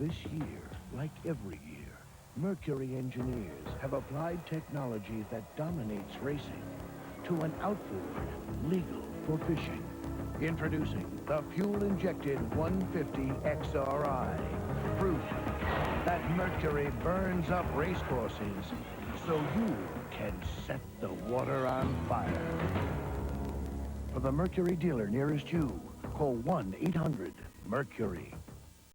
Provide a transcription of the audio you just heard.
This year, like every year, Mercury engineers have applied technology that dominates racing to an outboard legal for fishing. Introducing the fuel-injected 150 XRI. Proof that Mercury burns up racecourses so you can set the water on fire. For the Mercury dealer nearest you, call 1-800-MERCURY.